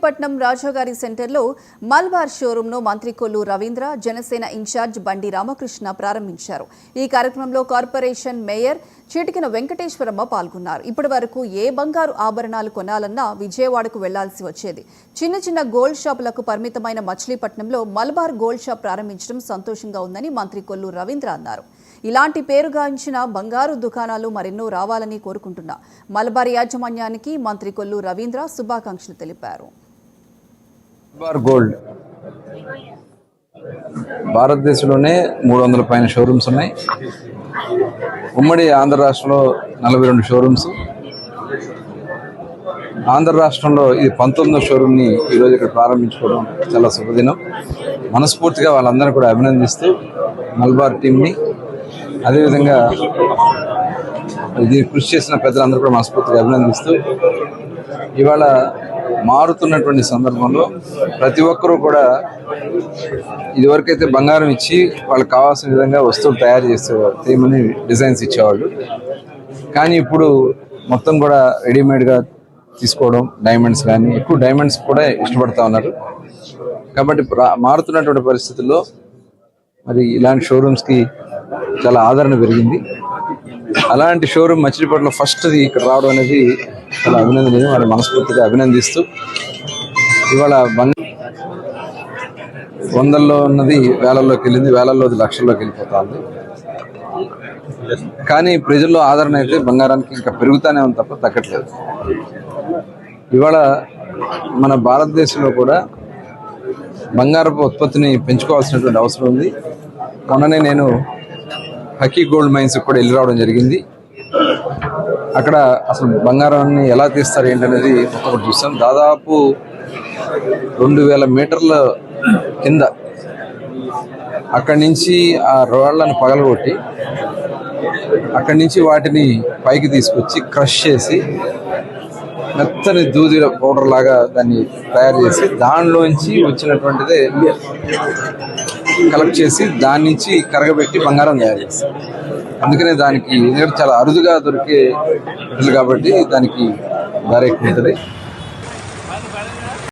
పట్నం రాజాగారి సెంటర్లో మల్బార్ షోరూంను మంత్రి కొల్లు రవీంద్ర, జనసేన ఇన్ఛార్జ్ బండి రామకృష్ణ ప్రారంభించారు. ఈ కార్యక్రమంలో కార్పొరేషన్ మేయర్ చిటికిన వెంకటేశ్వరమ్మ పాల్గొన్నారు. ఇప్పటి వరకు ఏ బంగారు ఆభరణాలు కొనాలన్నా విజయవాడకు వెళ్లాల్సి వచ్చేది. చిన్న చిన్న గోల్డ్ షాపులకు పరిమితమైన మచిలీపట్నంలో మల్బార్ గోల్డ్ షాప్ ప్రారంభించడం సంతోషంగా ఉందని మంత్రి కొల్లు రవీంద్ర అన్నారు. ఇలాంటి పేరుగాంచిన బంగారు దుకాణాలు మరెన్నో రావాలని కోరుకుంటున్నా. మలబార్ యాజమాన్యానికి మంత్రి కొల్లు రవీంద్ర శుభాకాంక్షలు తెలిపారు. మలబార్ గోల్డ్ భారతదేశంలోనే 300 పైన షోరూమ్స్ ఉన్నాయి. ఉమ్మడి ఆంధ్ర రాష్ట్రంలో 42 షోరూమ్స్. ఆంధ్ర రాష్ట్రంలో ఇది 19వ షోరూమ్ని ఈరోజు ఇక్కడ ప్రారంభించుకోవడం చాలా శుభదినం. మనస్ఫూర్తిగా వాళ్ళందరూ కూడా అభినందిస్తూ మలబార్ టీంని, అదేవిధంగా దీన్ని కృషి చేసిన పెద్దలందరూ కూడా మనస్ఫూర్తిగా అభినందిస్తూ, ఇవాళ మారుతున్నటువంటి సందర్భంలో ప్రతి ఒక్కరూ కూడా ఇదివరకైతే బంగారం ఇచ్చి వాళ్ళకి కావాల్సిన విధంగా వస్తువులు తయారు చేసేవారు, తేమని డిజైన్స్ ఇచ్చేవాళ్ళు. కానీ ఇప్పుడు మొత్తం కూడా రెడీమేడ్గా తీసుకోవడం, డైమండ్స్ కానీ ఎక్కువ డైమండ్స్ కూడా ఇష్టపడతా ఉన్నారు. కాబట్టి మారుతున్నటువంటి పరిస్థితుల్లో మరి ఇలాంటి షోరూమ్స్కి చాలా ఆదరణ పెరిగింది. అలాంటి షోరూమ్ మచిలీపట్నంలో ఫస్ట్ది ఇక్కడ రావడం అనేది చాలా అభినందనీయం. వాళ్ళని మనస్ఫూర్తిగా అభినందిస్తూ, ఇవాళ వందల్లో ఉన్నది వేలల్లోకి వెళ్ళింది, వేలల్లోది లక్షల్లోకి వెళ్ళిపోతుంది. కానీ ప్రజల్లో ఆదరణ అయితే బంగారానికి ఇంకా పెరుగుతూనే ఉంది తప్ప తగ్గట్లేదు. ఇవాళ మన భారతదేశంలో కూడా బంగారపు ఉత్పత్తిని పెంచుకోవాల్సినటువంటి అవసరం ఉంది. మొన్ననే నేను హకీ గోల్డ్ మైన్స్ కూడా వెళ్ళి రావడం జరిగింది. అక్కడ అసలు బంగారాన్ని ఎలా తీస్తారు ఏంటనేది ఒకటి చూస్తాం. దాదాపు 2000 మీటర్ల కింద అక్కడి నుంచి ఆ రాళ్లను పగలగొట్టి అక్కడి నుంచి వాటిని పైకి తీసుకొచ్చి క్రష్ చేసి మెత్తని దూది పౌడర్ లాగా దాన్ని తయారు చేసి దానిలోంచి వచ్చినటువంటిదే కలెక్ట్ చేసి దాని నుంచి కరగబెట్టి బంగారం తయారు చేస్తారు. అందుకనే దానికి చాలా అరుదుగా దొరికే కాబట్టి దానికి ధర ఎక్కువ ఉంటుంది.